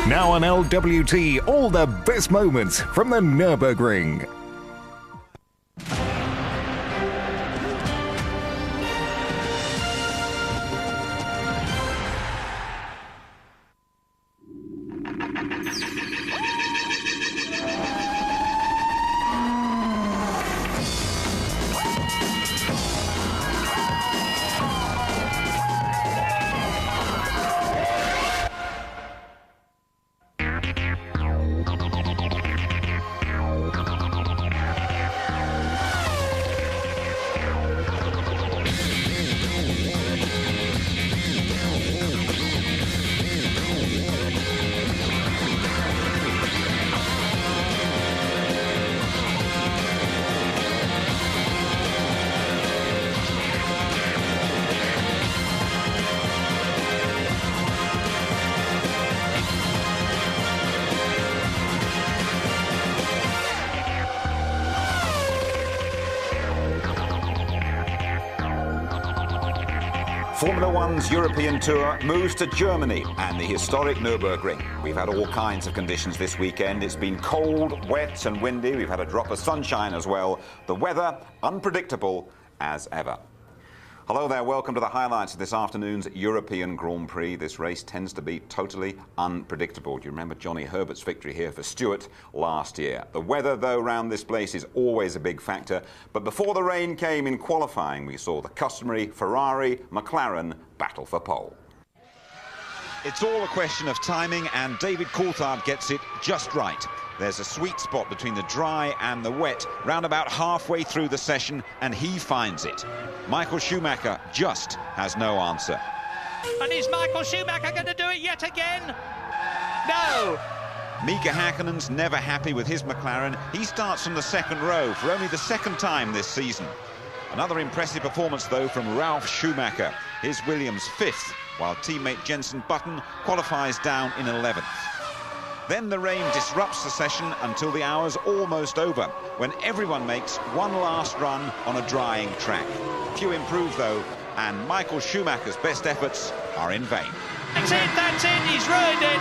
Now on LWT, all the best moments from the Nürburgring. Formula One's European Tour moves to Germany and the historic Nürburgring. We've had all kinds of conditions this weekend. It's been cold, wet and windy. We've had a drop of sunshine as well. The weather, unpredictable as ever. Hello there, welcome to the highlights of this afternoon's European Grand Prix. This race tends to be totally unpredictable. Do you remember Johnny Herbert's victory here for Stewart last year? The weather, though, around this place is always a big factor. But before the rain came in qualifying, we saw the customary Ferrari-McLaren battle for pole. It's all a question of timing, and David Coulthard gets it just right. There's a sweet spot between the dry and the wet, round about halfway through the session, and he finds it. Michael Schumacher just has no answer. And is Michael Schumacher going to do it yet again? No! Mika Häkkinen's never happy with his McLaren. He starts from the second row for only the second time this season. Another impressive performance, though, from Ralf Schumacher. His Williams 5th, while teammate Jenson Button qualifies down in 11th. Then the rain disrupts the session until the hour's almost over, when everyone makes one last run on a drying track. Few improve, though, and Michael Schumacher's best efforts are in vain. That's it, he's ruined it.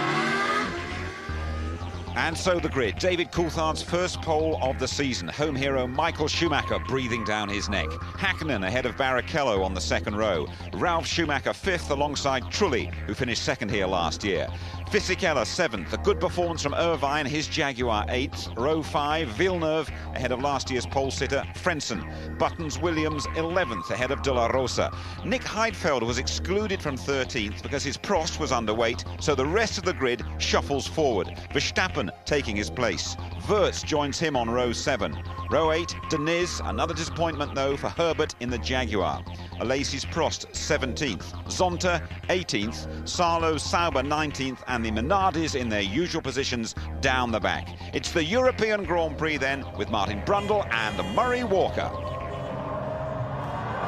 And so the grid. David Coulthard's first pole of the season. Home hero Michael Schumacher breathing down his neck. Häkkinen ahead of Barrichello on the second row. Ralf Schumacher 5th alongside Trulli, who finished second here last year. Fisichella 7th, a good performance from Irvine, his Jaguar 8th. Row 5, Villeneuve ahead of last year's pole sitter Frentzen. Button's Williams 11th ahead of De La Rosa. Nick Heidfeld was excluded from 13th because his Prost was underweight, so the rest of the grid shuffles forward. Verstappen taking his place. Wirtz joins him on row 7. Row 8, Deniz, another disappointment though for Herbert in the Jaguar. Alesi's Prost 17th, Zonta 18th, Salo Sauber 19th, and the Minardis in their usual positions down the back. It's the European Grand Prix then, with Martin Brundle and Murray Walker.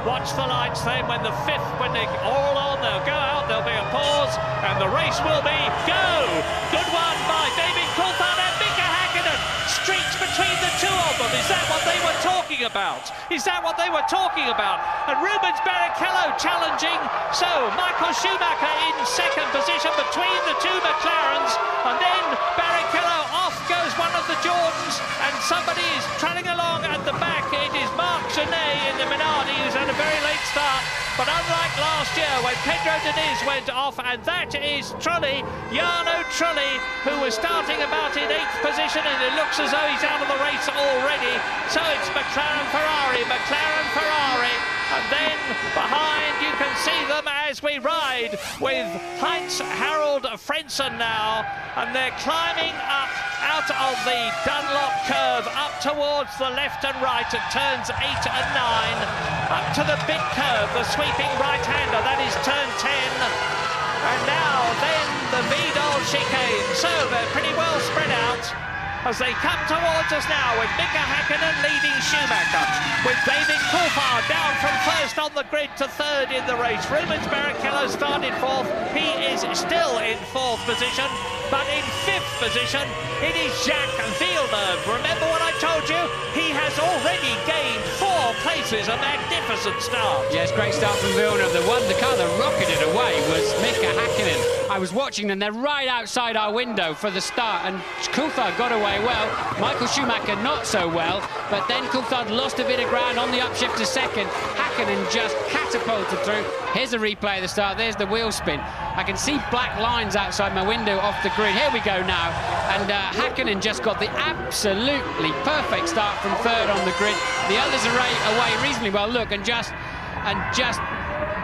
Watch the lights then when the 5th, when they're all on, they'll go out, there'll be a pause, and the race will be go! Good one by David Coulthard and Mika Häkkinen. Streaks between the two of them. Is that what they were talking about? Is that what they were talking about? And Rubens Barrichello challenging. So Michael Schumacher in second position between the two McLarens, and then Barrichello off goes one of the Jordans, and somebody is trailing along at the back. It is Marc Genet in the Minardi, who's had a very late start. But unlike last year when Pedro Diniz went off, and that is Trulli, Jarno Trulli, who was starting about in 8th position, and it looks as though he's out of the race already. So it's McLaren Ferrari, and then behind you can see them as we ride with Heinz Harald Frentzen now, and they're climbing up out of the Dunlop curve up towards the left and right at turns 8 and 9, up to the big curve, the sweeping right-hander, that is turn 10, and now then the Vidal chicane. So they're pretty well spread out as they come towards us now, with Mika Häkkinen leading Schumacher, with David Coulthard down from first on the grid to third in the race. Rubens Barrichello started 4th, he is still in 4th position, but in 5th position it is Jacques Villeneuve. Remember what I told you? He has already gained 4 places, a magnificent start. Yes, great start from Villeneuve. The car that rocketed away was Mika Häkkinen. I was watching them. They're right outside our window for the start, and Coulthard got away well. Michael Schumacher not so well, but then Coulthard lost a bit of ground on the upshift to second. Hakkinen just catapulted through. Here's a replay of the start. There's the wheel spin. I can see black lines outside my window off the grid. Here we go now. And Hakkinen just got the absolutely perfect start from third on the grid. The others are away reasonably well. Look, and just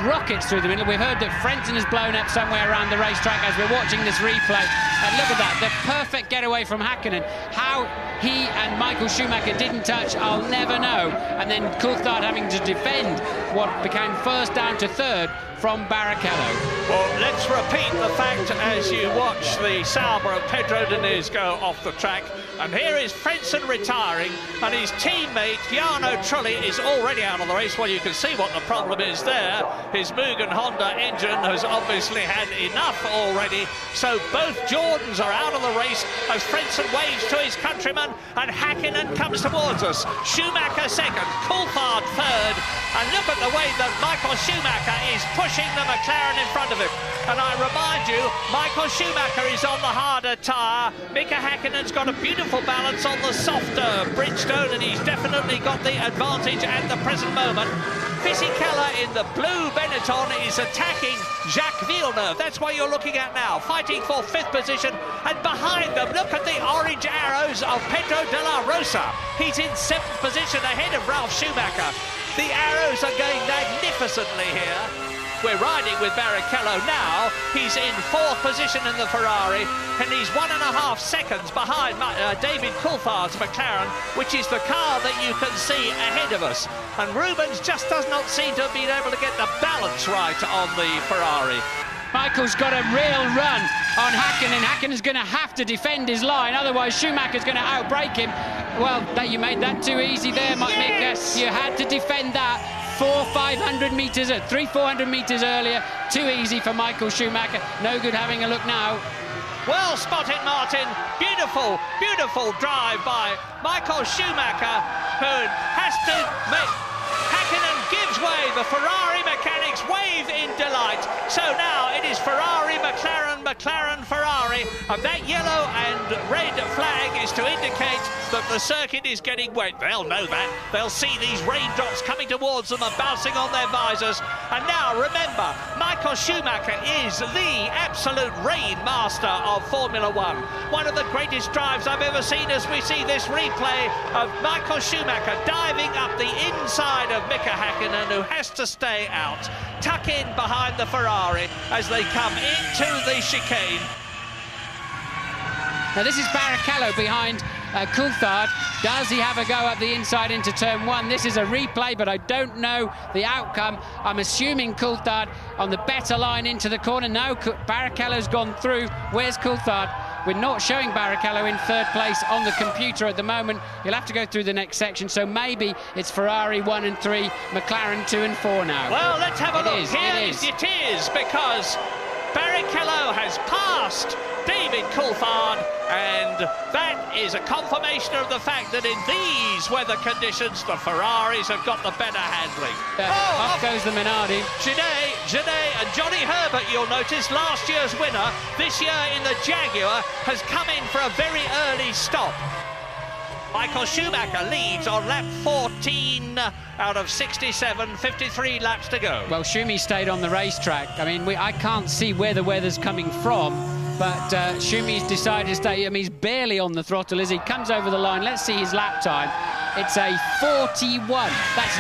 rockets through the middle. We've heard that Frenton has blown up somewhere around the racetrack as we're watching this replay. And look at that, the perfect getaway from Hakkinen. How he and Michael Schumacher didn't touch, I'll never know. And then Coulthard having to defend what became first down to third from Barrichello. Well, let's repeat the fact as you watch the Sauber of Pedro Diniz go off the track. And here is Frenton retiring, and his teammate Jarno Trulli is already out of the race. Well, you can see what the problem is there. His Mugen Honda engine has obviously had enough already. So both Jordans are out of the race as Frenton waves to his countryman, and Hakkinen comes towards us. Schumacher second, Coulthard third, and look at the way that Michael Schumacher is pushing the McLaren in front of him. And I remind you, Michael Schumacher is on the harder tyre. Mika Hakkinen's got a beautiful balance on the softer Bridgestone, and he's definitely got the advantage at the present moment. Fisichella in the blue Benetton is attacking Jacques Villeneuve. That's what you're looking at now, fighting for fifth position. And behind them, look at the orange arrows of Pedro de la Rosa. He's in seventh position ahead of Ralf Schumacher. The arrows are going magnificently here. We're riding with Barrichello now. He's in fourth position in the Ferrari, and he's 1.5 seconds behind David Coulthard's McLaren, which is the car that you can see ahead of us. And Rubens just does not seem to have been able to get the balance right on the Ferrari. Michael's got a real run on Hakkinen. Hakkinen's going to have to defend his line, otherwise Schumacher's going to outbrake him. Well, you made that too easy there, Mike. Yes. You had to defend that. 400-500 metres, 300-400 metres earlier. Too easy for Michael Schumacher. No good having a look now. Well spotted, Martin. Beautiful, beautiful drive by Michael Schumacher, who has to make... Hakkinen gives way. The Ferrari mechanics wave in delight. So now it is Ferrari, McLaren, McLaren, Ferrari. And that yellow and red flag is to indicate that the circuit is getting wet. They'll know that. They'll see these raindrops coming towards them and bouncing on their visors. And now, remember, Michael Schumacher is the absolute rain master of Formula One. One of the greatest drives I've ever seen as we see this replay of Michael Schumacher diving up the inside of Mika Hakkinen, who has to stay out, tuck in behind the Ferrari as they come into the chicane. Now this is Barrichello behind Coulthard. Does he have a go up the inside into turn one? This is a replay, but I don't know the outcome. I'm assuming Coulthard on the better line into the corner. No, Barrichello's gone through. Where's Coulthard? We're not showing Barrichello in third place on the computer at the moment. He'll have to go through the next section, so maybe it's Ferrari 1 and 3, McLaren 2 and 4 now. Well, let's have a look. It is, because Barrichello has passed David Coulthard, and that is a confirmation of the fact that in these weather conditions, the Ferraris have got the better handling. Off goes the Minardi. Genet and Johnny Herbert, you'll notice, last year's winner, this year in the Jaguar, has come in for a very early stop. Michael Schumacher leads on lap 14 out of 67, 53 laps to go. Well, Schumi stayed on the racetrack. I mean, I can't see where the weather's coming from, but Schumi's decided to stay. I mean, he's barely on the throttle as he comes over the line. Let's see his lap time. It's a 41. That's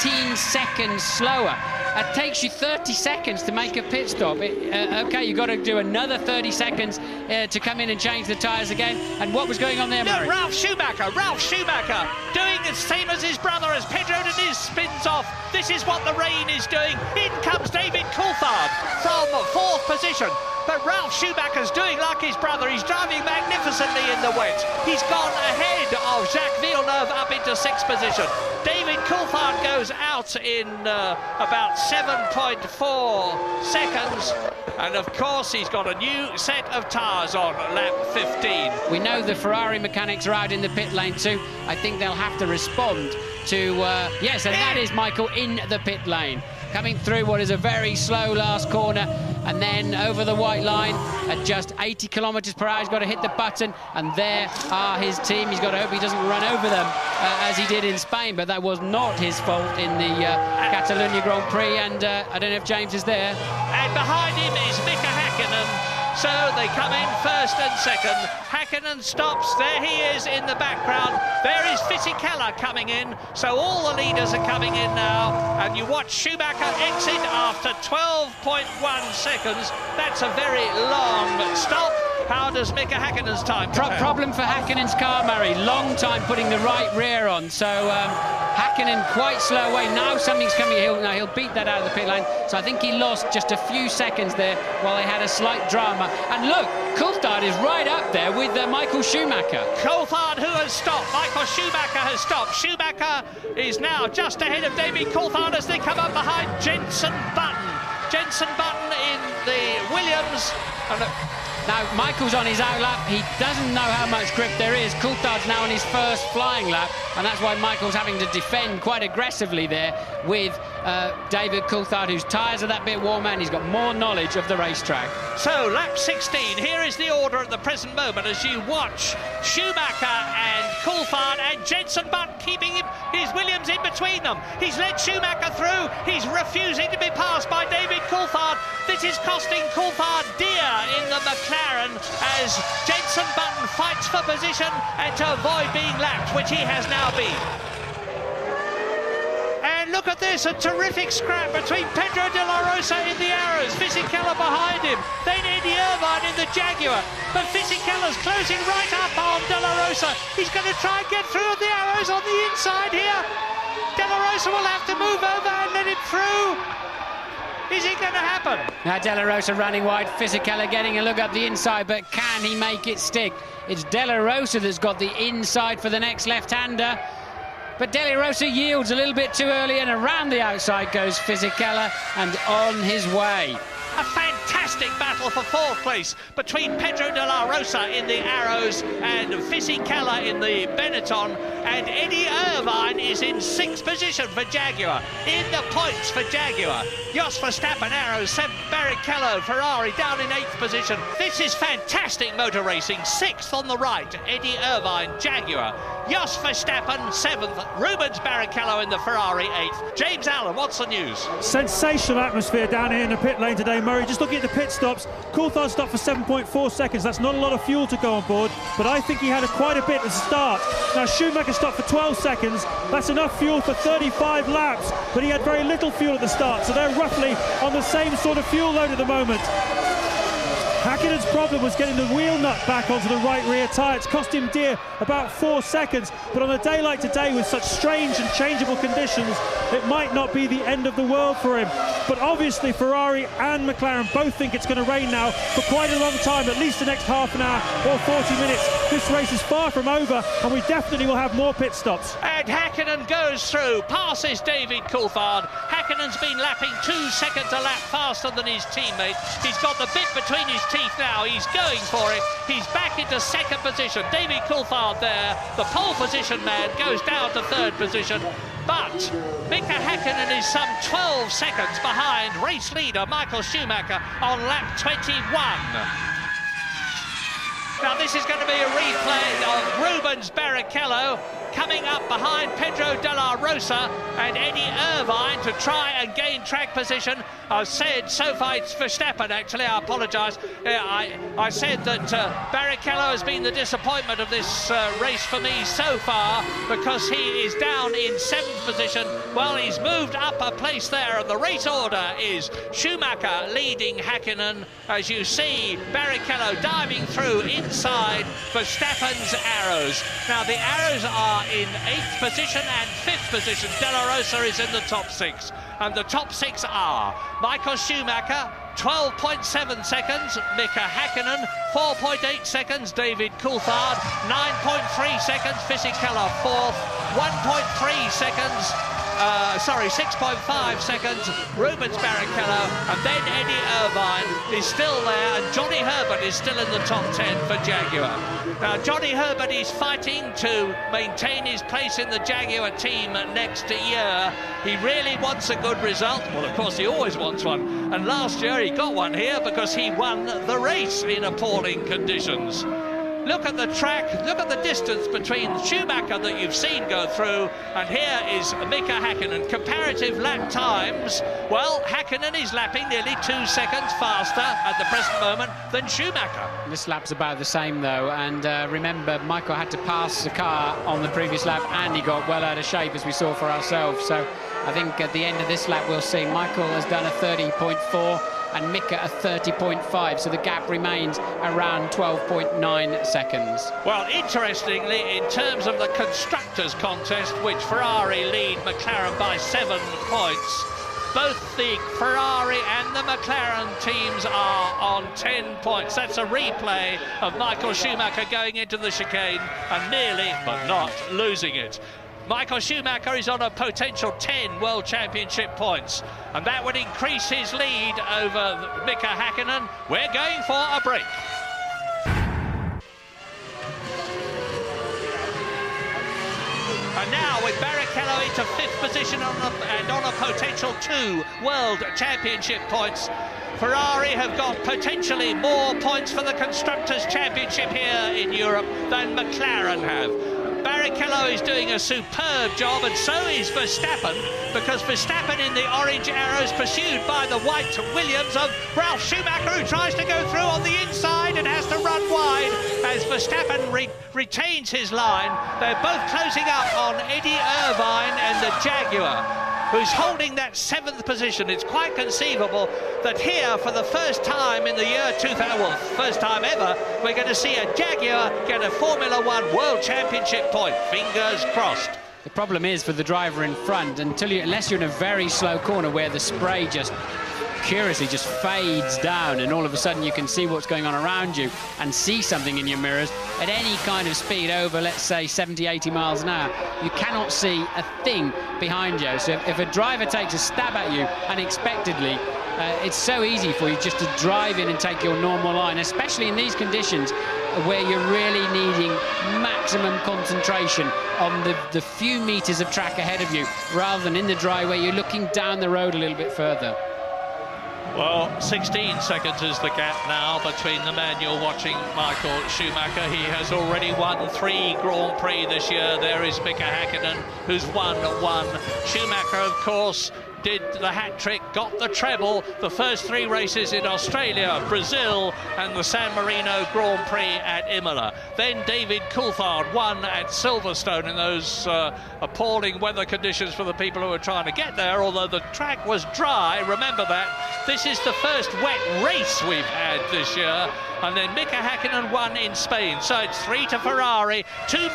19 seconds slower. It takes you 30 seconds to make a pit stop. Okay, you've got to do another 30 seconds to come in and change the tyres again. And what was going on there, Murray? No, Ralf Schumacher doing the same as his brother as Pedro Diniz spins off. This is what the rain is doing. In comes David Coulthard from fourth position. But Ralf Schumacher's doing like his brother. He's driving magnificently in the wet. He's gone ahead of Jacques Villeneuve up into sixth position. David Coulthard goes out in about 7.4 seconds. And of course, he's got a new set of tyres on lap 15. We know the Ferrari mechanics are out in the pit lane too. I think they'll have to respond to... yes, and that is Michael in the pit lane. Coming through what is a very slow last corner. and then over the white line at just 80 kilometres per hour. He's got to hit the button, and there are his team. He's got to hope he doesn't run over them as he did in Spain, but that was not his fault in the Catalonia Grand Prix, and I don't know if James is there. And behind him is Mika Häkkinen. So they come in first and second. Häkkinen stops. There he is in the background. There is Fisichella coming in. So all the leaders are coming in now. And you watch Schumacher exit after 12.1 seconds. That's a very long stop. How does Mika Häkkinen's time compare? Problem for Häkkinen's car, Murray. Long time putting the right rear on. So Häkkinen quite slow away. Now something's coming. He'll beat that out of the pit lane. So I think he lost just a few seconds there while they had a slight drama. And look, Coulthard is right up there with Michael Schumacher. Coulthard, who has stopped. Michael Schumacher has stopped. Schumacher is now just ahead of David Coulthard as they come up behind Jenson Button. Jenson Button in the Williams. Now, Michael's on his out lap. He doesn't know how much grip there is. Coulthard's now on his first flying lap, and that's why Michael's having to defend quite aggressively there with David Coulthard, whose tyres are that bit warmer, and he's got more knowledge of the racetrack. So, lap 16, here is the order at the present moment as you watch Schumacher and Coulthard and Jenson Button keeping his Williams in between them. He's led Schumacher through. He's refusing to be passed by David Coulthard. This is costing Coulthard dear in the McLaren as Jenson Button fights for position and to avoid being lapped, which he has now been. And look at this, a terrific scrap between Pedro de la Rosa in the arrows, Fisichella behind him, then Eddie Irvine in the Jaguar, but Fisichella's closing right up on de la Rosa. He's going to try and get through the arrows on the inside here. De la Rosa will have to move over and let him through. Is it going to happen? Now De La Rosa running wide, Fisichella getting a look up the inside, but can he make it stick? It's De La Rosa that's got the inside for the next left-hander. But De La Rosa yields a little bit too early, and around the outside goes Fisichella and on his way. A fantastic battle for fourth place between Pedro de la Rosa in the Arrows and Fisichella in the Benetton, and Eddie Irvine is in sixth position for Jaguar. In the points for Jaguar, Jos Verstappen Arrows, Barrichello Ferrari down in eighth position. This is fantastic motor racing. Sixth on the right, Eddie Irvine Jaguar. Jos Verstappen seventh, Rubens Barrichello in the Ferrari eighth. James Allen, what's the news? Sensational atmosphere down here in the pit lane today, Murray. Just looking at the pit stops, Coulthard stopped for 7.4 seconds. That's not a lot of fuel to go on board, but I think he had quite a bit at the start. Now Schumacher stopped for 12 seconds. That's enough fuel for 35 laps, but he had very little fuel at the start, so they're roughly on the same sort of fuel load at the moment. Häkkinen's problem was getting the wheel nut back onto the right rear tyre. It's cost him dear, about 4 seconds. But on a day like today, with such strange and changeable conditions, it might not be the end of the world for him. But obviously, Ferrari and McLaren both think it's going to rain now for quite a long time, at least the next half an hour or 40 minutes. This race is far from over, and we definitely will have more pit stops. And Häkkinen goes through, passes David Coulthard. Häkkinen's been lapping 2 seconds a lap faster than his teammate. He's got the bit between his teeth now. He's going for it. He's back into second position. David Coulthard there, the pole position man, goes down to third position. But Mika Häkkinen is some 12 seconds behind race leader Michael Schumacher on lap 21. Now this is going to be a replay of Rubens Barrichello coming up behind Pedro de la Rosa and Eddie Irvine to try and gain track position. I've said so far it's Verstappen, actually, I apologise. I said that Barrichello has been the disappointment of this race for me so far because he is down in 7th position. Well, he's moved up a place there, and the race order is Schumacher leading Häkkinen. As you see, Barrichello diving through inside Verstappen's Arrows. Now, the Arrows are in 8th position and 5th position. De La Rosa is in the top 6. And the top 6 are Michael Schumacher, 12.7 seconds, Mika Häkkinen, 4.8 seconds, David Coulthard, 9.3 seconds, Fisichella 4th, 1.3 seconds, 6.5 seconds, Rubens Barrichello, and then Eddie Irvine is still there, and Johnny Herbert is still in the top 10 for Jaguar. Now, Johnny Herbert is fighting to maintain his place in the Jaguar team next year. He really wants a good result. Well, of course, he always wants one. And last year he got one here because he won the race in appalling conditions. Look at the track, look at the distance between Schumacher that you've seen go through, and here is Mika Häkkinen. Comparative lap times, well, Häkkinen is lapping nearly 2 seconds faster at the present moment than Schumacher. This lap's about the same, though, and remember, Michael had to pass the car on the previous lap, and he got well out of shape, as we saw for ourselves. So I think at the end of this lap, we'll see Michael has done a 30.4, and Mika a 30.5, so the gap remains around 12.9 seconds. Well, interestingly, in terms of the Constructors' contest, which Ferrari lead McLaren by 7 points, both the Ferrari and the McLaren teams are on 10 points. That's a replay of Michael Schumacher going into the chicane and nearly, but not, losing it. Michael Schumacher is on a potential 10 World Championship points, and that would increase his lead over Mika Häkkinen. We're going for a break. And now with Barrichello into 5th position and on a potential 2 World Championship points, Ferrari have got potentially more points for the Constructors' Championship here in Europe than McLaren have. Barrichello is doing a superb job, and so is Verstappen, because Verstappen in the orange arrows pursued by the white Williams of Ralf Schumacher, who tries to go through on the inside and has to run wide as Verstappen retains his line. They're both closing up on Eddie Irvine and the Jaguar, who's holding that 7th position. It's quite conceivable that here, for the first time in the year 2000, well, first time ever, we're going to see a Jaguar get a Formula 1 World Championship point. Fingers crossed. The problem is for the driver in front, unless you're in a very slow corner where the spray just curiously just fades down, and all of a sudden you can see what's going on around you and see something in your mirrors at any kind of speed over, let's say, 70-80 miles an hour, you cannot see a thing behind you. So if a driver takes a stab at you unexpectedly, it's so easy for you just to drive in and take your normal line, especially in these conditions where you're really needing maximum concentration on the few meters of track ahead of you, rather than in the dry where you're looking down the road a little bit further. Well, 16 seconds is the gap now between the man you're watching, Michael Schumacher. He has already won 3 Grand Prix this year. There is Mika Häkkinen, who's won 1. Schumacher, of course, did the hat-trick, got the treble, the first 3 races in Australia, Brazil, and the San Marino Grand Prix at Imola. Then David Coulthard won at Silverstone in those appalling weather conditions for the people who were trying to get there, although the track was dry, remember that. This is the first wet race we've had this year. And then Mika Häkkinen won in Spain. So it's 3 to Ferrari, 2 to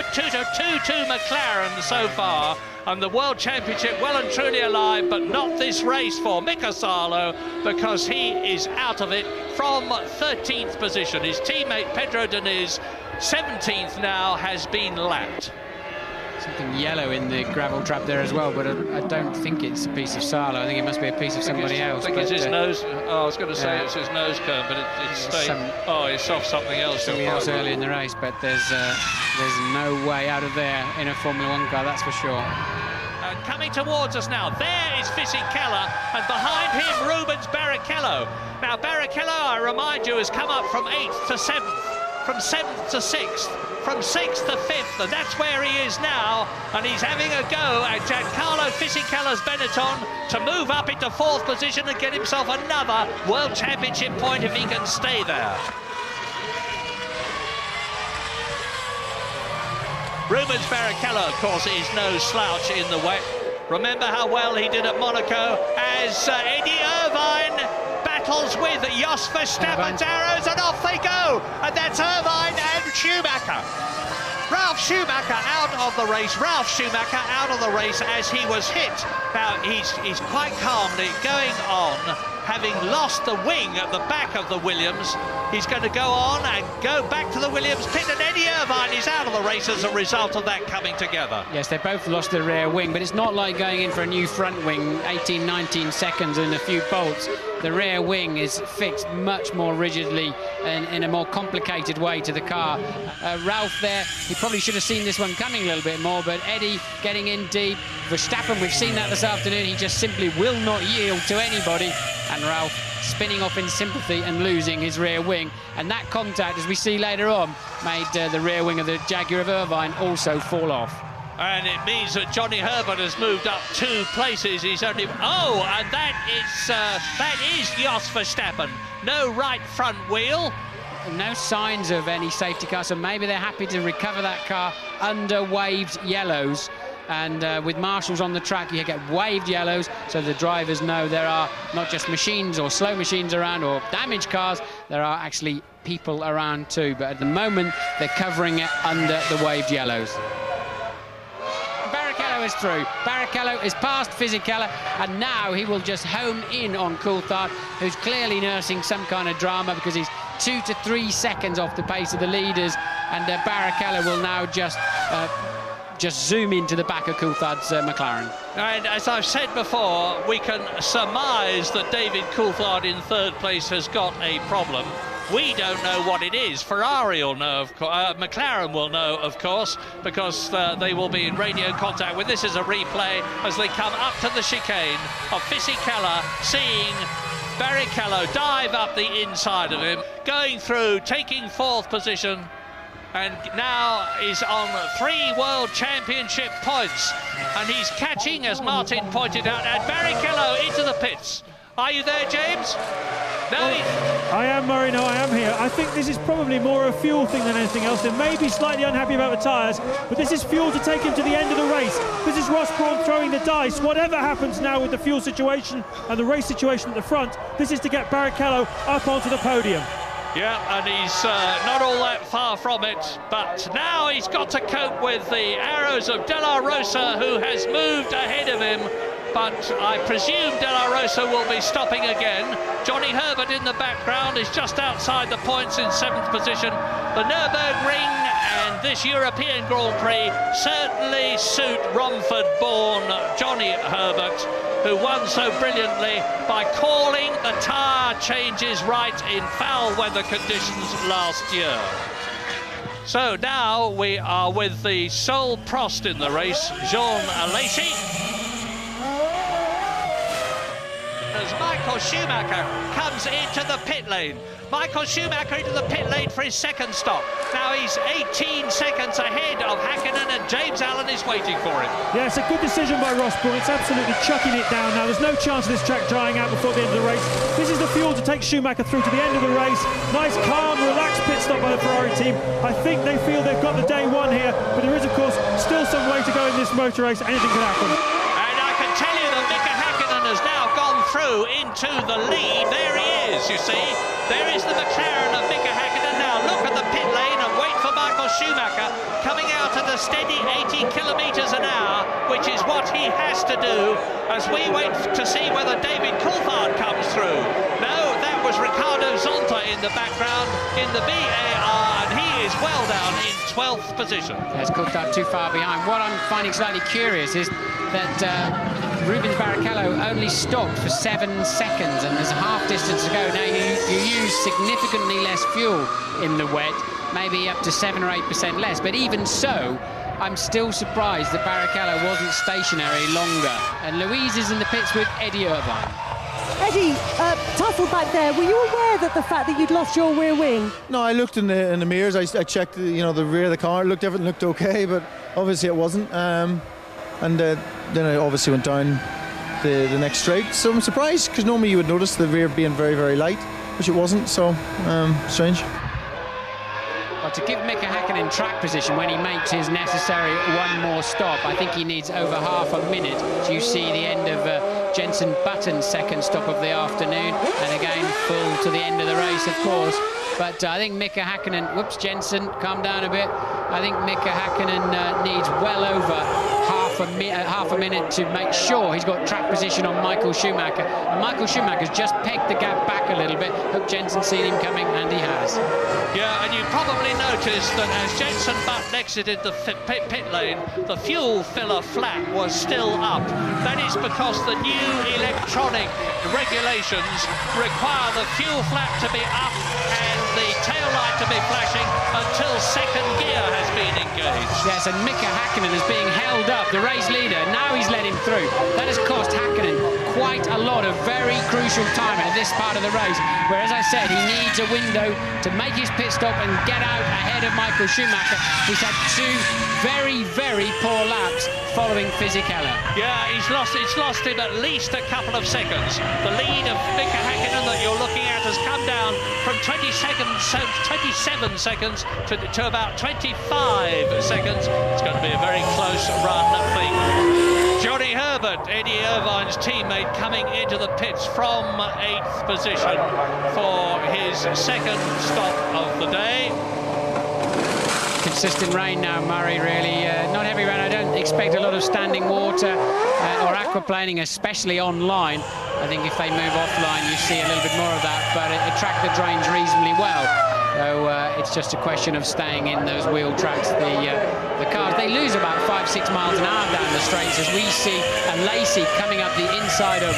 McLaren so far. And the World Championship well and truly alive, but not this race for Mika Salo, because he is out of it from 13th position. His teammate Pedro Diniz, 17th now, has been lapped. Something yellow in the gravel trap there as well, but I don't think it's a piece of Salo. I think it must be a piece of somebody else. I think it's his nose. Oh, I was going to say it's his nose cone, but it's off something else. Something else early in the race, but there's no way out of there in a Formula 1 car, that's for sure. And coming towards us now, there is Fisichella, and behind him Rubens Barrichello. Now Barrichello, I remind you, has come up from 8th to 7th, from 7th to 6th, from 6th to 5th, and that's where he is now, and he's having a go at Giancarlo Fisichella's Benetton to move up into 4th position and get himself another World Championship point if he can stay there. Rubens Barrichello, of course, is no slouch in the wet. Remember how well he did at Monaco as Eddie Irvine battles with Jos Verstappen's arrows, and off they go. And that's Irvine and Schumacher. Ralf Schumacher out of the race. Ralf Schumacher out of the race as he was hit. Now, he's quite calmly going on having lost the wing at the back of the Williams, he's going to go on and go back to the Williams pit, and Eddie Irvine is out of the race as a result of that coming together. Yes, they both lost the rear wing, but it's not like going in for a new front wing, 18, 19 seconds and a few bolts. The rear wing is fixed much more rigidly and in a more complicated way to the car. Ralph there, he probably should have seen this one coming a little bit more, but Eddie getting in deep. Verstappen, we've seen that this afternoon, he just simply will not yield to anybody, and Ralph spinning off in sympathy and losing his rear wing. And that contact, as we see later on, made the rear wing of the Jaguar of Irvine also fall off. And it means that Johnny Herbert has moved up 2 places. He's only... Oh, and that is Jos Verstappen. No right front wheel. No signs of any safety car, so maybe they're happy to recover that car under waved yellows. And with marshals on the track, you get waved yellows, so the drivers know there are not just machines or slow machines around or damaged cars, there are actually people around too. But at the moment, they're covering it under the waved yellows. Barrichello is through. Barrichello is past Fisichella, and now he will just home in on Coulthard, who's clearly nursing some kind of drama because he's 2 to 3 seconds off the pace of the leaders, and Barrichello will now just zoom into the back of Coulthard's McLaren. And as I've said before, we can surmise that David Coulthard in 3rd place has got a problem. We don't know what it is. Ferrari will know, McLaren will know, of course, because they will be in radio contact with this as a replay as they come up to the chicane of Fisichella, seeing Barrichello dive up the inside of him, going through, taking 4th position, and now is on 3 World Championship points, and he's catching, as Martin pointed out, and Barrichello into the pits. Are you there, James? No. I am, Murray. No, I am here. I think this is probably more a fuel thing than anything else. They may be slightly unhappy about the tyres, but this is fuel to take him to the end of the race. This is Ross Brawn throwing the dice. Whatever happens now with the fuel situation and the race situation at the front, this is to get Barrichello up onto the podium. Yeah, and he's not all that far from it, but now he's got to cope with the arrows of De La Rosa, who has moved ahead of him, but I presume De La Rosa will be stopping again. Johnny Herbert in the background is just outside the points in 7th position. The Nürburgring and this European Grand Prix certainly suit Romford-born Johnny Herbert, who won so brilliantly by calling the tyre changes right in foul weather conditions last year. So now we are with the sole Prost in the race, Jean Alesi. As Michael Schumacher comes into the pit lane. Michael Schumacher into the pit lane for his 2nd stop. Now he's 18 seconds ahead of Hakkinen, and James Allen is waiting for him. Yeah, it's a good decision by Ross Brawn. It's absolutely chucking it down now. There's no chance of this track drying out before the end of the race. This is the fuel to take Schumacher through to the end of the race. Nice, calm, relaxed pit stop by the Ferrari team. I think they feel they've got the day one here, but there is, of course, still some way to go in this motor race. Anything could happen. And I can tell you that Mika Hakkinen has now gone through into the lead. There he is, you see. There is the McLaren of Mika Hakkinen. Now look at the pit lane and wait for Michael Schumacher coming out at a steady 80 kilometres an hour, which is what he has to do as we wait to see whether David Coulthard comes through. No, that was Ricardo Zonta in the background in the VAR, and he is well down in 12th position. There's Coulthard too far behind. What I'm finding slightly curious is that Rubens Barrichello only stopped for 7 seconds, and there's a half distance to go. Now you use significantly less fuel in the wet, maybe up to 7 or 8% less, but even so, I'm still surprised that Barrichello wasn't stationary longer. And Louise is in the pits with Eddie Irvine. Eddie, tussle back there. Were you aware that the fact that you'd lost your rear wing? No, I looked in the mirrors. I checked, the rear of the car. Everything looked okay, but obviously it wasn't. And then I obviously went down the next straight. So I'm surprised, because normally you would notice the rear being very, very light, which it wasn't. So strange. Well, to give Mika Hakkinen track position when he makes his necessary one more stop, I think he needs over half a minute. So you see the end of Jenson Button's 2nd stop of the afternoon, and again full to the end of the race, of course. But I think Mika Hakkinen, whoops, Jenson, calm down a bit. I think Mika Hakkinen needs well over half half a minute to make sure he's got track position on Michael Schumacher. And Michael Schumacher's just pegged the gap back a little bit. Hope Jensen's seen him coming, and he has. Yeah, and you probably noticed that as Jensen Button exited the pit lane, the fuel filler flap was still up. That is because the new electronic regulations require the fuel flap to be up and the tail light to be flashing until second gear has been engaged. Yes, and Mika Häkkinen is being held up, the race leader. Now he's let him through. That has cost Häkkinen quite a lot of very crucial time at this part of the race, where, as I said, he needs a window to make his pit stop and get out ahead of Michael Schumacher. He's had two very, very poor laps following Fisichella. Yeah, it's lost him at least a couple of seconds. The lead of Mika Häkkinen that you're looking at has come down from 27 seconds to about 25 seconds. It's going to be a very close run for Johnny Herbert, Eddie Irvine's teammate, coming into the pits from 8th position for his second stop of the day. Consistent rain now, Murray, really. Not heavy rain. I don't expect a lot of standing water or aquaplaning, especially online. I think if they move offline, you see a little bit more of that, but it tracked the drains reasonably well. So it's just a question of staying in those wheel tracks. The cars, they lose about 5-6 miles an hour down the straights, as we see Lacey coming up the inside of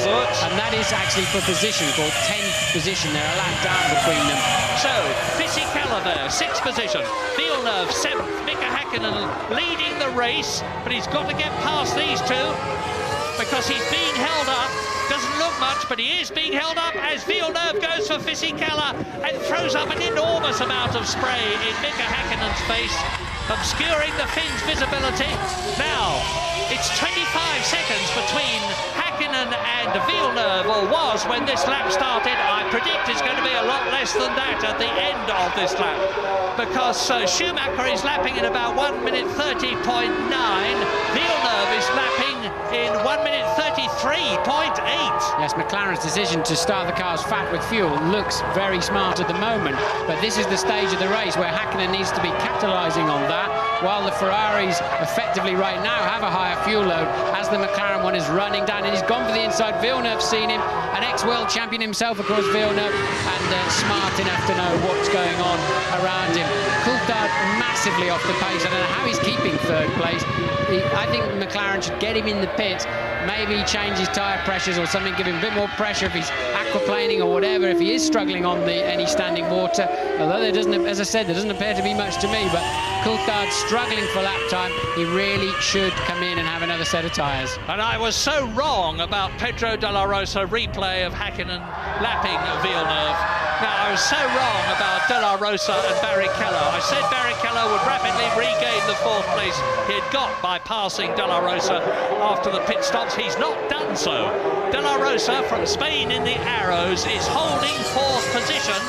Wurz, and that is actually for position, called 10th position. They're a lap down between them. So, Fisichella there, 6th position. Villeneuve, 7th. Mika Häkkinen leading the race, but he's got to get past these two because he's being held up. Doesn't look much, but he is being held up as Villeneuve goes for Fisichella and throws up an enormous amount of spray in Mika Häkkinen's face, obscuring the Finn's visibility. Now, it's 25 seconds between Häkkinen and Villeneuve, or was when this lap started. I predict it's going to be a lot less than that at the end of this lap, because Schumacher is lapping in about 1 minute 30.9. Villeneuve is lapping in 1 minute 33.8. Yes, McLaren's decision to start the cars fat with fuel looks very smart at the moment, but this is the stage of the race where Häkkinen needs to be capitalising on that, while the Ferraris effectively right now have a higher fuel load as the McLaren one is running down, and he's gone for the inside. Villeneuve's seen him, an ex-world champion himself, of course, Villeneuve, and smart enough to know what's going on around him. Coulthard massively off the pace. I don't know how he's keeping 3rd place. I think McLaren should get him in the pits, maybe change his tyre pressures or something, give him a bit more pressure if he's aquaplaning or whatever, if he is struggling on any standing water. Although there doesn't, as I said, there doesn't appear to be much to me, but Coulthard struggling for lap time. He really should come in and have another set of tyres. And I was so wrong about Pedro de la Rosa replay of Häkkinen lapping Villeneuve. Now, I was so wrong about De La Rosa and Barrichello. I said Barrichello would rapidly regain the 4th place he had got by passing De La Rosa after the pit stops. He's not done so. De La Rosa from Spain in the Arrows is holding 4th position.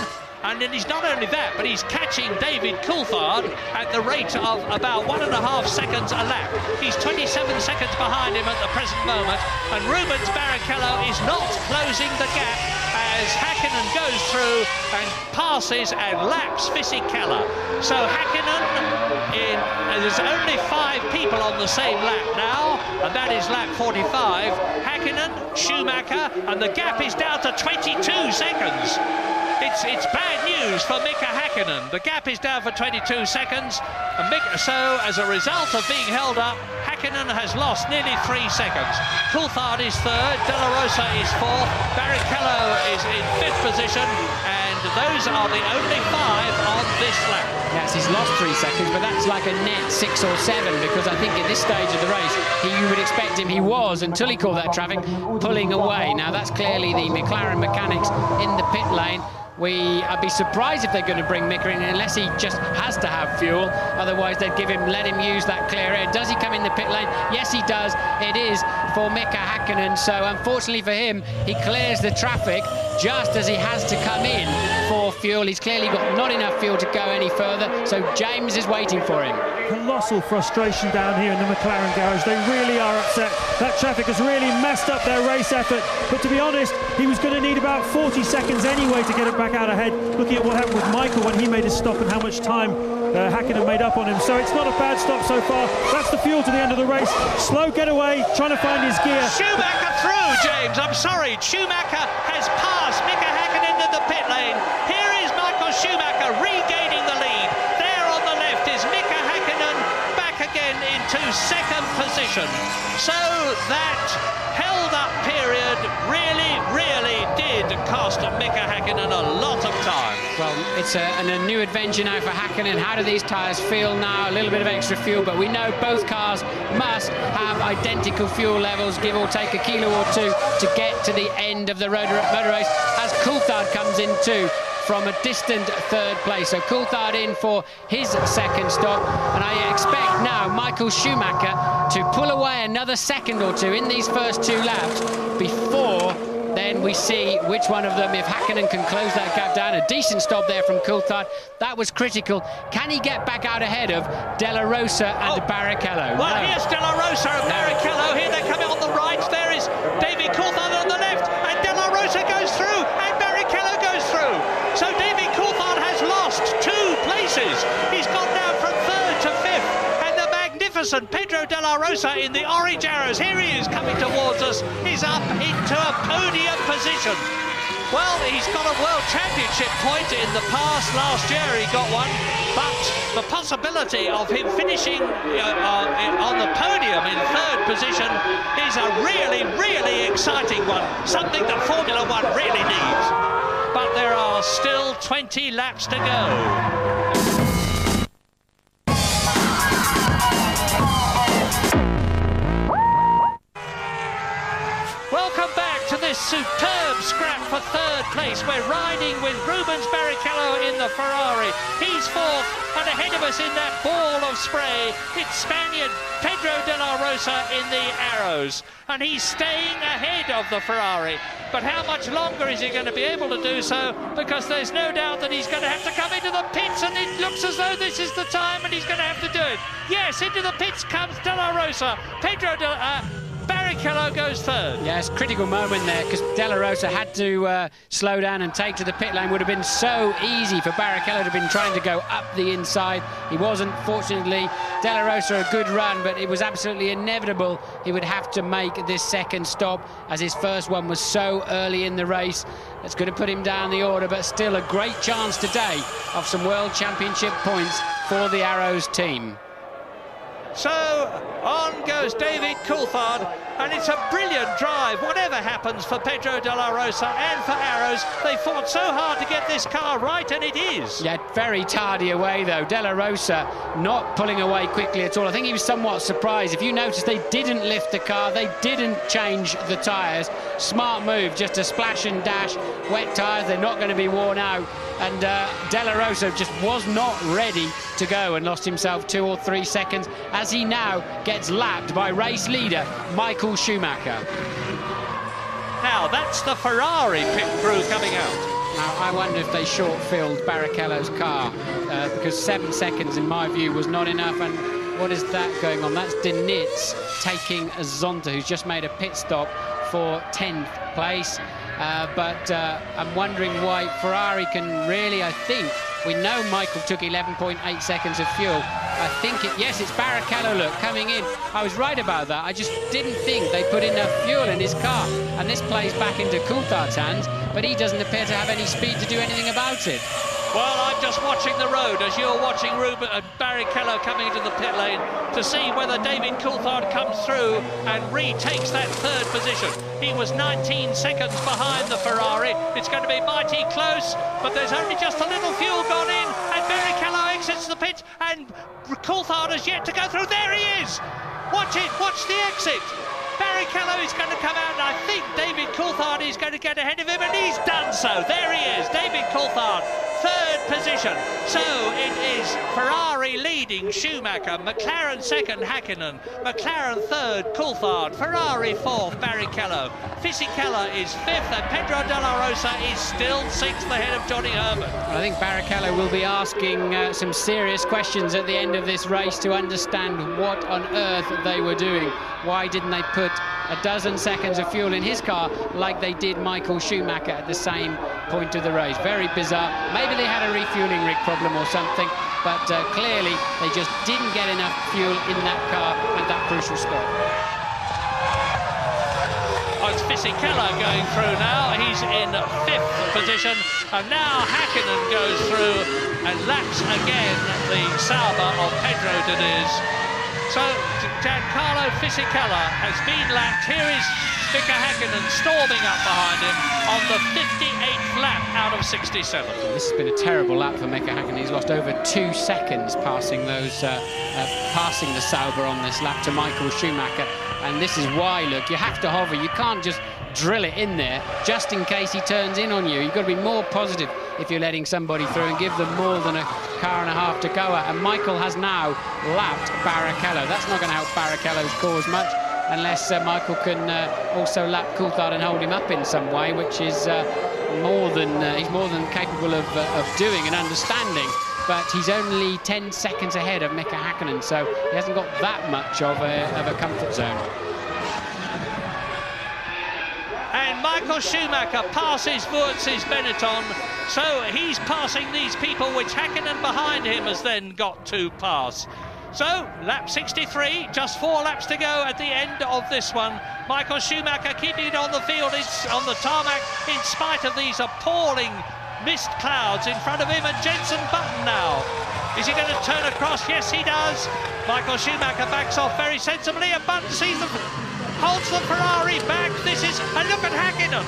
And then he's not only that, but he's catching David Coulthard at the rate of about 1.5 seconds a lap. He's 27 seconds behind him at the present moment, and Rubens Barrichello is not closing the gap as Häkkinen goes through and passes and laps Fisichella. So Häkkinen, there's only 5 people on the same lap now, and that is lap 45. Häkkinen, Schumacher, and the gap is down to 22 seconds. It's bad news for Mika Häkkinen. The gap is down for 22 seconds, and so as a result of being held up, Häkkinen has lost nearly 3 seconds. Coulthard is 3rd, De La Rosa is 4th, Barrichello is in 5th position, and those are the only 5 on this lap. Yes, he's lost 3 seconds, but that's like a net 6 or 7, because I think at this stage of the race, you would expect him, he was, until he called that traffic, pulling away. Now that's clearly the McLaren mechanics in the pit lane. I'd be surprised if they're going to bring Mika in unless he just has to have fuel. Otherwise, they'd let him use that clear air. Does he come in the pit lane? Yes, he does. It is for Mika Häkkinen. So, unfortunately for him, he clears the traffic just as he has to come in for fuel. He's clearly got not enough fuel to go any further. So, James is waiting for him. Colossal frustration down here in the McLaren garage. They really are upset. That traffic has really messed up their race effort. But to be honest, he was going to need about 40 seconds anyway to get it back back out ahead, looking at what happened with Michael when he made his stop and how much time Hakkinen made up on him. So it's not a bad stop so far. That's the fuel to the end of the race. Slow getaway, trying to find his gear. Schumacher through, James. I'm sorry. Schumacher has passed Mika Hakkinen into the pit lane. Here is Michael Schumacher regaining the lead. There on the left is Mika Hakkinen back again into second position. So that held-up period really did cost Mika Hakkinen a lot of time. Well, it's a new adventure now for Hakkinen. How do these tyres feel now? A little bit of extra fuel, but we know both cars must have identical fuel levels, give or take a kilo or two, to get to the end of the motor race, as Coulthard comes in too from a distant third place. So Coulthard in for his second stop, and I expect now Michael Schumacher to pull away another second or two in these first 2 laps before then we see which one of them, if Hakkinen can close that gap down. A decent stop there from Coulthard. That was critical. Can he get back out ahead of De La Rosa and Barrichello? Well, here's De La Rosa and Barrichello. Here they're coming on the right. There is David Coulthard on the left, and De La Rosa goes through, and Barrichello goes through. So David Coulthard has lost 2 places. He's gone down from 3rd to 5th. And the magnificent Pedro De La Rosa in the orange arrows. Here he is coming towards us. He's up into a podium position. Well, he's got a World Championship point in the past. Last year he got one. But the possibility of him finishing on the podium in 3rd position is a really exciting one. Something that Formula One really needs. But there are still 20 laps to go. Welcome back to this superb scrap for 3rd place. We're riding with Rubens Barrichello in the Ferrari. He's 4th, and ahead of us in that ball of spray, it's Spaniard Pedro De La Rosa in the arrows. And he's staying ahead of the Ferrari. But how much longer is he going to be able to do so? Because there's no doubt that he's going to have to come into the pits, and it looks as though this is the time and he's going to have to do it. Yes, into the pits comes De La Rosa. Barrichello goes 3rd. Yes, critical moment there, because De La Rosa had to slow down and take to the pit lane. Would have been so easy for Barrichello to have been trying to go up the inside. He wasn't. Fortunately, De La Rosa a good run, but it was absolutely inevitable he would have to make this second stop, as his first one was so early in the race. That's going to put him down the order, but still a great chance today of some World Championship points for the Arrows team. So on goes David Coulthard, and it's a brilliant drive, whatever happens, for Pedro De La Rosa and for Arrows. They fought so hard to get this car right, and it is. Yeah, very tardy away though. De La Rosa not pulling away quickly at all. I think he was somewhat surprised. If you notice, they didn't lift the car, they didn't change the tyres. Smart move, just a splash and dash. Wet tyres, they're not going to be worn out. And De La Rosa just was not ready to go and lost himself 2 or 3 seconds, as he now gets lapped by race leader Michael Schumacher. Now that's the Ferrari pit crew coming out. Now I wonder if they short-filled Barrichello's car, because 7 seconds in my view was not enough. And what is that going on? That's De Nitz taking Zonta, who's just made a pit stop for 10th place. But I'm wondering why Ferrari can really, I think, we know Michael took 11.8 seconds of fuel. I think yes, it's Barrichello, look, coming in. I was right about that. I just didn't think they put enough fuel in his car. And this plays back into Coulthard's hands, but he doesn't appear to have any speed to do anything about it. Well, I'm just watching the road as you're watching Barrichello coming into the pit lane to see whether David Coulthard comes through and retakes that 3rd position. He was 19 seconds behind the Ferrari. It's going to be mighty close, but there's only just a little fuel gone in, and Barrichello exits the pit, and Coulthard has yet to go through. There he is! Watch it, watch the exit. Barrichello is going to come out, and I think David Coulthard is going to get ahead of him, and he's done so. There he is, David Coulthard, 3rd position. So it is Ferrari leading Schumacher, McLaren 2nd, Hakkinen, McLaren 3rd, Coulthard, Ferrari 4th, Barrichello, Fisichella is 5th, and Pedro De La Rosa is still 6th ahead of Johnny Herbert. I think Barrichello will be asking some serious questions at the end of this race to understand what on earth they were doing. Why didn't they put a dozen seconds of fuel in his car like they did Michael Schumacher at the same point of the race. Very bizarre. Maybe they had a refueling rig problem or something, but clearly they just didn't get enough fuel in that car at that crucial stop. Oh, it's Fisichella going through now. He's in 5th position, and now Hakkinen goes through and laps again the Sauber of Pedro Diniz. So Giancarlo Fisichella has been lapped. Here is Mika Hakkinen storming up behind him on the 58th lap out of 67. This has been a terrible lap for Mika Hakkinen. He's lost over 2 seconds passing those, passing the Sauber on this lap to Michael Schumacher. And this is why, look, you have to hover. You can't just drill it in there just in case he turns in on you. You've got to be more positive if you're letting somebody through and give them more than a car and a half to go at. And Michael has now lapped Barrichello. That's not going to help Barrichello's cause much unless Michael can also lap Coulthard and hold him up in some way, which is he's more than capable of doing and understanding. But he's only 10 seconds ahead of Mika Hakkinen, so he hasn't got that much of a comfort zone. And Michael Schumacher passes Wurtz's Benetton, so he's passing these people which Hakkinen behind him has then got to pass. So, lap 63, just 4 laps to go at the end of this one. Michael Schumacher keeping it on the field, it's on the tarmac, in spite of these appalling mist clouds in front of him, and Jenson Button now. Is he going to turn across? Yes, he does. Michael Schumacher backs off very sensibly, and Button sees them, holds the Ferrari back. This is, and look at Hakkinen.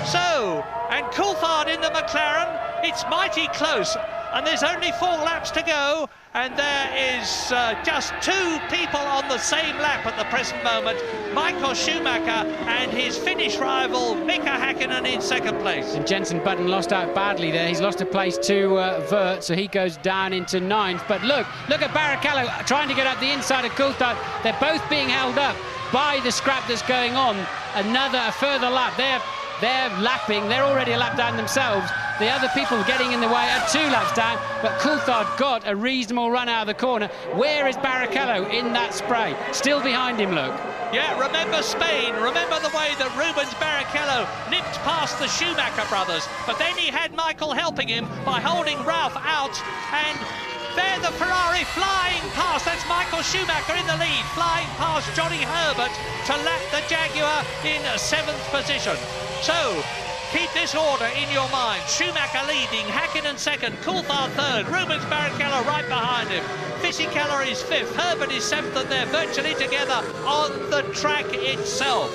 So, and Coulthard in the McLaren, it's mighty close, and there's only 4 laps to go, and there is just 2 people on the same lap at the present moment. Michael Schumacher and his Finnish rival Mika Hakkinen in 2nd place. And Jenson Button lost out badly there. He's lost a place to Wurtz, so he goes down into 9th. But look at Barrichello trying to get up the inside of Coulthard. They're both being held up by the scrap that's going on. A further lap. They're lapping. They're already a lap down themselves. The other people getting in the way are 2 laps down, but Coulthard got a reasonable run out of the corner. Where is Barrichello in that spray? Still behind him, look. Yeah, remember Spain. Remember the way that Rubens Barrichello nipped past the Schumacher brothers, but then he had Michael helping him by holding Ralph out, and there the Ferrari flying past. That's Michael Schumacher in the lead, flying past Johnny Herbert to lap the Jaguar in 7th position. So, keep this order in your mind. Schumacher leading, Hakkinen 2nd, Coulthard 3rd, Rubens Barrichello right behind him. Fisichella is 5th, Herbert is 7th, and they're virtually together on the track itself.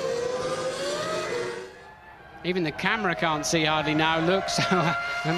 Even the camera can't see hardly now, look, so the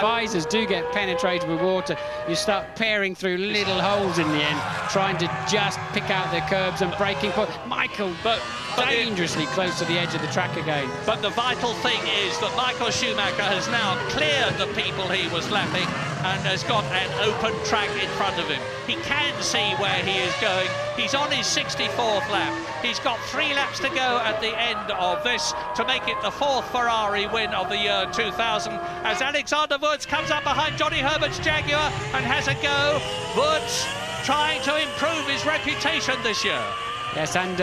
visors do get penetrated with water. You start peering through little holes in the end, trying to just pick out the curbs and braking point. Michael, but dangerously close to the edge of the track again. But the vital thing is that Michael Schumacher has now cleared the people he was lapping and has got an open track in front of him. He can see where he is going. He's on his 64th lap. He's got 3 laps to go at the end of this to make it the 4th Ferrari win of the year 2000, as Alexander Wurz comes up behind Johnny Herbert's Jaguar and has a go. Wurz trying to improve his reputation this year. Yes, and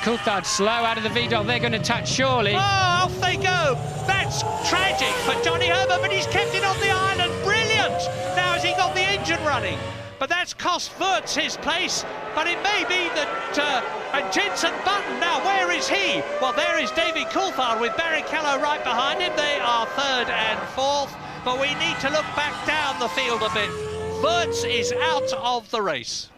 Coulthard slow out of the VDOT. They're going to touch surely. Oh, off they go. That's tragic for Johnny Herbert, but he's kept it on the island. Brilliant. Now has he got the engine running? But that's cost Wurz his place. But it may be that... and Jenson Button, now where is he? Well, there is David Coulthard with Barrichello right behind him. They are 3rd and 4th. But we need to look back down the field a bit. Wurz is out of the race.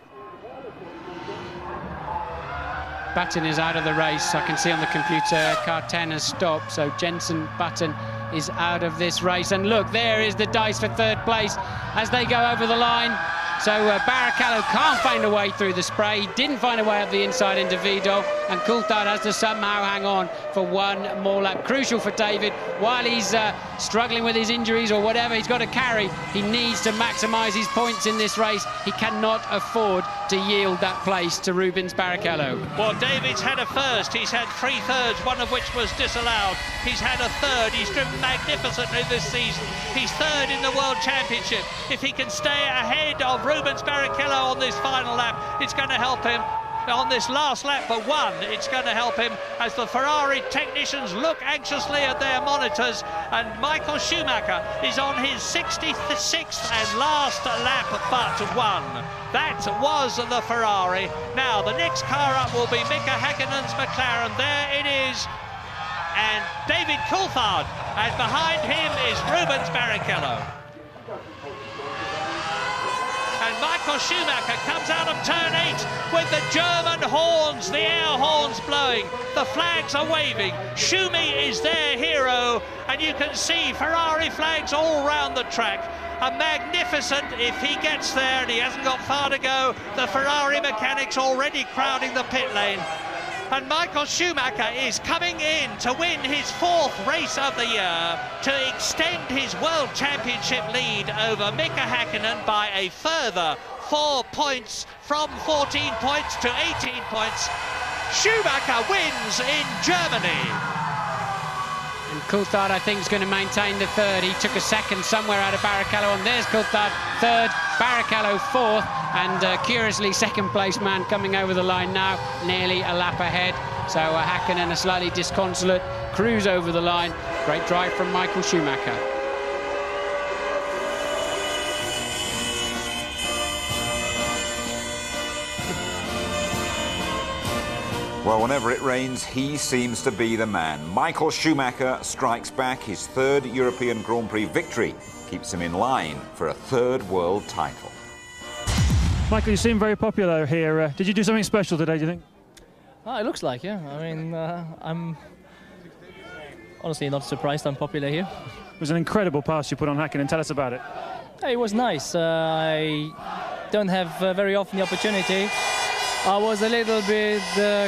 Button is out of the race. I can see on the computer car 10 has stopped, so Jenson Button is out of this race. And look, there is the dice for 3rd place as they go over the line. So Barrichello can't find a way through the spray. He didn't find a way up the inside into Vidal, and Coulthard has to somehow hang on for 1 more lap. Crucial for David, while he's struggling with his injuries or whatever he's got to carry, he needs to maximise his points in this race. He cannot afford to yield that place to Rubens Barrichello. Well, David's had a 1st, he's had 3 thirds, one of which was disallowed. He's had a 3rd, he's driven magnificently this season. He's 3rd in the World Championship. If he can stay ahead of Rubens Barrichello on this final lap, it's going to help him. on this last lap but one. It's going to help him as the Ferrari technicians look anxiously at their monitors, and Michael Schumacher is on his 66th and last lap but one. That was the Ferrari. Now the next car up will be Mika Häkkinen's McLaren. There it is, and David Coulthard, and behind him is Rubens Barrichello. And Michael Schumacher comes out of turn 8 with the German horns, the air horns blowing, the flags are waving. Schumi is their hero, and you can see Ferrari flags all round the track. A magnificent, if he gets there, and he hasn't got far to go, the Ferrari mechanics already crowding the pit lane. And Michael Schumacher is coming in to win his 4th race of the year, to extend his World Championship lead over Mika Häkkinen by a further 4 points, from 14 points to 18 points. Schumacher wins in Germany. And Coulthard, I think, is going to maintain the 3rd. He took a 2nd somewhere out of Barrichello, and there's Coulthard 3rd, Barrichello 4th, and curiously 2nd place man coming over the line now, nearly a lap ahead. So Häkkinen, a slightly disconsolate cruise over the line. Great drive from Michael Schumacher. Well, whenever it rains, he seems to be the man. Michael Schumacher strikes back. His 3rd European Grand Prix victory keeps him in line for a 3rd world title. Michael, you seem very popular here. Did you do something special today, do you think? Oh, it looks like, yeah. I mean, I'm honestly not surprised I'm popular here. It was an incredible pass you put on Häkkinen. Tell us about it. It was nice. I don't have very often the opportunity. I was a little bit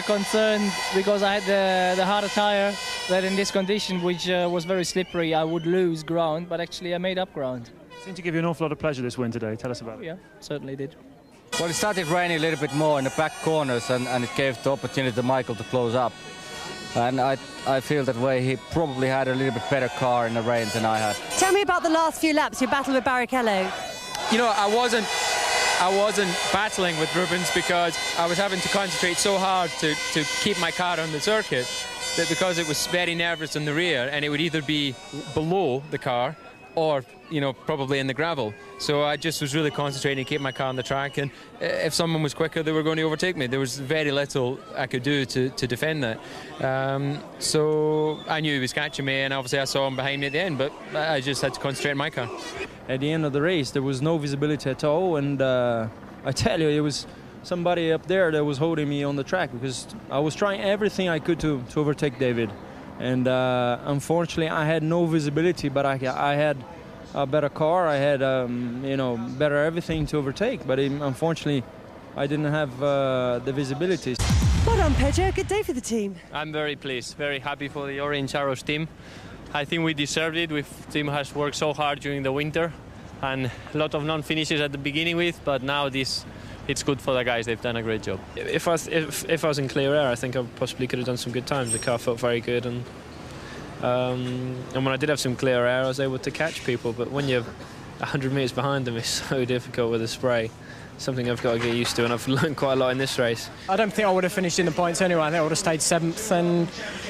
concerned because I had the harder tyre, that in this condition, which was very slippery, I would lose ground, but actually I made up ground. Seemed to give you an awful lot of pleasure, this win today. Tell us about it. Yeah, certainly did. Well, it started raining a little bit more in the back corners, and it gave the opportunity to Michael to close up. And I feel that way he probably had a little bit better car in the rain than I had. Tell me about the last few laps, your battle with Barrichello. You know, I wasn't battling with Rubens because I was having to concentrate so hard to keep my car on the circuit, that because it was very nervous in the rear, and it would either be below the car or, you know, probably in the gravel. So I just was really concentrating to keep my car on the track, and if someone was quicker, they were going to overtake me. There was very little I could do to defend that. So I knew he was catching me, and obviously I saw him behind me at the end, but I just had to concentrate on my car. At the end of the race, there was no visibility at all, and I tell you, it was somebody up there that was holding me on the track, because I was trying everything I could to overtake David. And unfortunately, I had no visibility, but I had a better car. I had, you know, better everything to overtake. But unfortunately, I didn't have the visibility. Well done, Pedro. Good day for the team. I'm very pleased, very happy for the Orange Arrows team. I think we deserved it. The team has worked so hard during the winter, and a lot of non-finishes at the beginning but now it's good for the guys. They've done a great job. If I was in clear air, I think I possibly could have done some good times. The car felt very good, and when I did have some clear air, I was able to catch people. But when you're 100 metres behind them, it's so difficult with the spray. Something I've got to get used to, and I've learned quite a lot in this race. I don't think I would have finished in the points anyway. I think I would have stayed 7th, and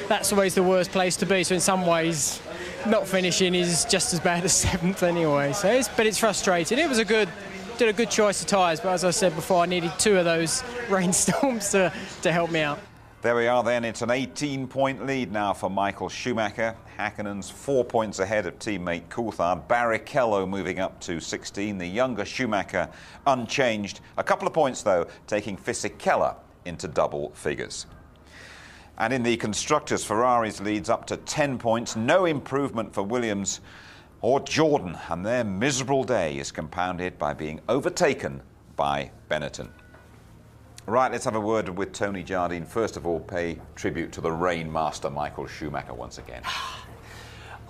that's always the worst place to be. So in some ways, not finishing is just as bad as 7th anyway. So but it's frustrating. It was did a good choice of tyres, but as I said before, I needed 2 of those rainstorms to help me out. There we are then. It's an 18-point lead now for Michael Schumacher. Häkkinen's 4 points ahead of teammate Coulthard. Barrichello moving up to 16. The younger Schumacher unchanged. A couple of points, though, taking Fisichella into double figures. And in the constructors, Ferrari's leads up to 10 points. No improvement for Williams or Jordan. And their miserable day is compounded by being overtaken by Benetton. Right, let's have a word with Tony Jardine. First of all, pay tribute to the rain master, Michael Schumacher, once again.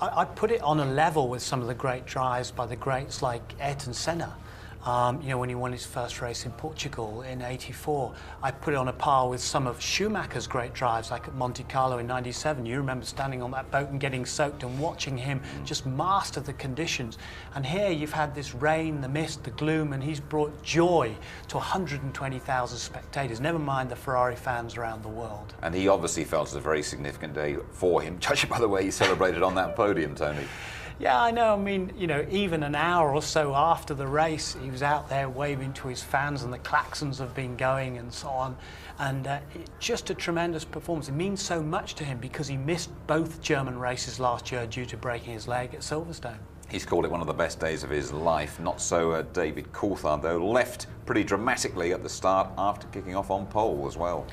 I put it on a level with some of the great drives by the greats like Ayrton Senna. You know, when he won his first race in Portugal in '84, I put it on a par with some of Schumacher's great drives, like at Monte Carlo in '97. You remember standing on that boat and getting soaked and watching him just master the conditions. And here you've had this rain, the mist, the gloom, and he's brought joy to 120,000 spectators, never mind the Ferrari fans around the world. And he obviously felt it was a very significant day for him, judging by the way he celebrated on that podium, Tony. Yeah, I know. I mean, you know, even an hour or so after the race, he was out there waving to his fans and the klaxons have been going and so on. And just a tremendous performance. It means so much to him because he missed both German races last year due to breaking his leg at Silverstone. He's called it one of the best days of his life. Not so David Coulthard, though, left pretty dramatically at the start after kicking off on pole as well.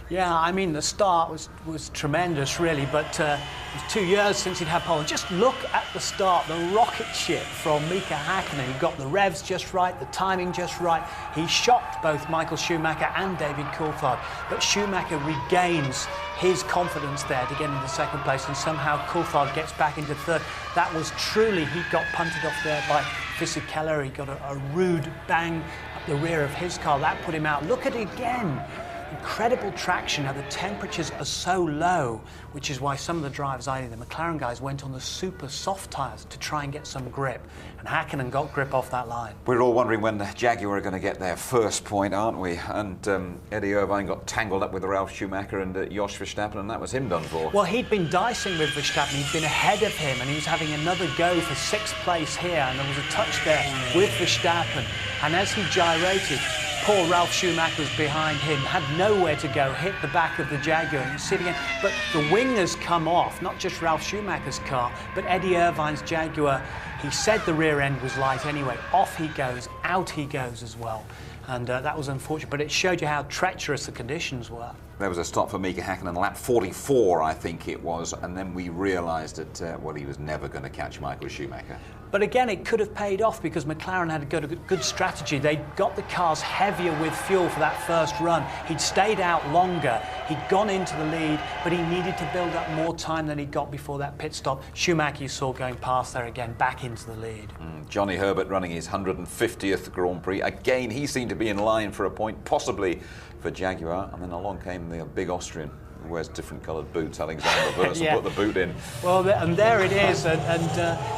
Yeah, I mean, the start was tremendous, really, but it was 2 years since he'd had pole. Just look at the start, the rocket ship from Mika Hakkinen. He got the revs just right, the timing just right. He shocked both Michael Schumacher and David Coulthard, but Schumacher regains his confidence there to get into second place, and somehow Coulthard gets back into third. That was truly, he got punted off there by Fisichella. He got a rude bang up the rear of his car. That put him out. Look at it again. Incredible traction. Now the temperatures are so low, which is why some of the drivers, i.e. the McLaren guys, went on the super soft tyres to try and get some grip. And Hakkinen got grip off that line. We're all wondering when the Jaguar are going to get their first point, aren't we? And Eddie Irvine got tangled up with Ralf Schumacher and Jos Verstappen, and that was him done for. Well, he'd been dicing with Verstappen. He'd been ahead of him, and he was having another go for 6th place here. And there was a touch there with Verstappen. And as he gyrated, poor Ralf Schumacher was behind him, had nowhere to go, hit the back of the Jaguar, and you see it again. But the wing has come off, not just Ralf Schumacher's car, but Eddie Irvine's Jaguar. He said the rear end was light anyway. Off he goes, out he goes as well. And that was unfortunate, but it showed you how treacherous the conditions were. There was a stop for Mika Hakkinen, lap 44, I think it was, and then we realised that, well, he was never going to catch Michael Schumacher. But again, it could have paid off because McLaren had a good strategy. They got the cars heavier with fuel for that first run. He'd stayed out longer. He'd gone into the lead, but he needed to build up more time than he got before that pit stop. Schumacher, you saw going past there again, back into the lead. Johnny Herbert running his 150th Grand Prix. Again, he seemed to be in line for a point, possibly for Jaguar, and then along came the big Austrian who wears different coloured boots, Alexander Wurz, and put the boot in. Well, and there it is, and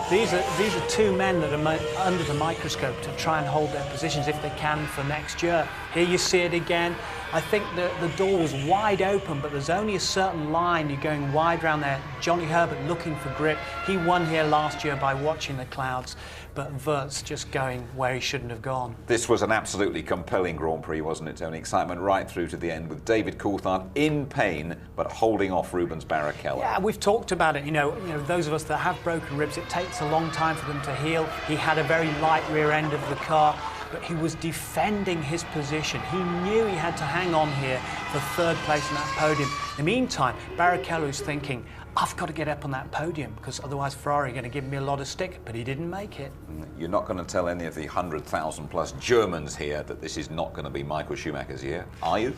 these are two men that are under the microscope to try and hold their positions if they can for next year. Here you see it again. I think the door was wide open, but there's only a certain line. You're going wide around there. Johnny Herbert looking for grip. He won here last year by watching the clouds, but Wurz just going where he shouldn't have gone. This was an absolutely compelling Grand Prix, wasn't it, Tony? Excitement right through to the end with David Coulthard in pain, but holding off Rubens Barrichello. Yeah, we've talked about it. You know, those of us that have broken ribs, it takes a long time for them to heal. He had a very light rear end of the car, but he was defending his position. He knew he had to hang on here for third place in that podium. In the meantime, Barrichello's thinking, I've got to get up on that podium because otherwise Ferrari are going to give me a lot of stick, but he didn't make it. You're not going to tell any of the 100,000 plus Germans here that this is not going to be Michael Schumacher's year, are you?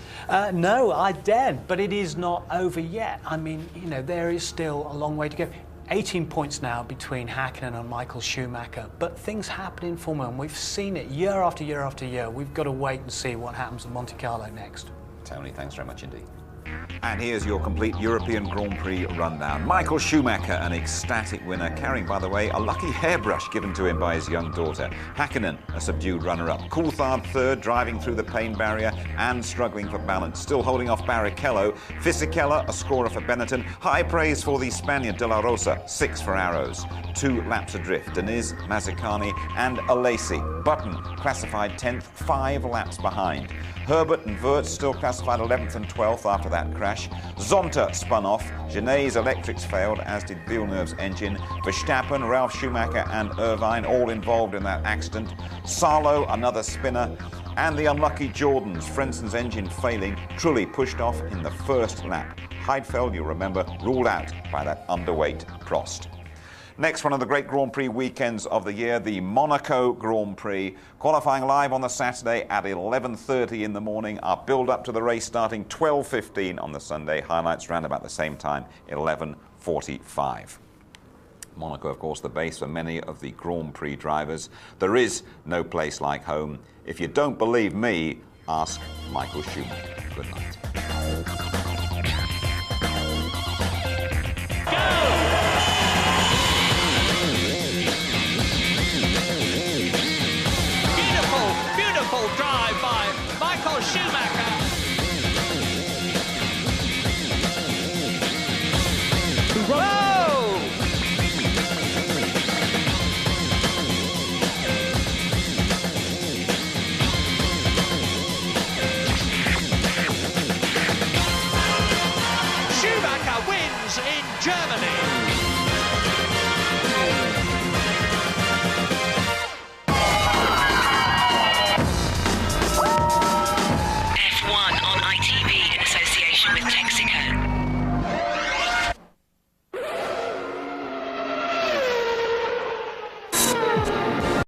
No, I daren't, but it is not over yet. I mean, you know, there is still a long way to go. 18 points now between Hakkinen and Michael Schumacher, but things happen in Formula 1. We've seen it year after year after year. We've got to wait and see what happens at Monte Carlo next. Tony, thanks very much indeed. And here's your complete European Grand Prix rundown. Michael Schumacher, an ecstatic winner, carrying, by the way, a lucky hairbrush given to him by his young daughter. Hakkinen, a subdued runner-up. Coulthard third, driving through the pain barrier and struggling for balance. Still holding off Barrichello. Fisichella, a scorer for Benetton. High praise for the Spaniard De La Rosa, 6 for Arrows. 2 laps adrift. Deniz, Mazzacani and Alesi. Button classified 10th, 5 laps behind. Herbert and Wurz still classified 11th and 12th after that crash. Zonta spun off. Genet's electrics failed, as did Villeneuve's engine. Verstappen, Ralf Schumacher and Irvine all involved in that accident. Salo, another spinner. And the unlucky Jordans, Frenson's engine failing, Trulli pushed off in the first lap. Heidfeld, you'll remember, ruled out by that underweight Prost. Next, one of the great Grand Prix weekends of the year, the Monaco Grand Prix. Qualifying live on the Saturday at 11:30 in the morning. Our build-up to the race starting 12:15 on the Sunday. Highlights around about the same time, 11:45. Monaco, of course, the base for many of the Grand Prix drivers. There is no place like home. If you don't believe me, ask Michael Schumacher. Good night. Beautiful drive by Michael Schumacher. Who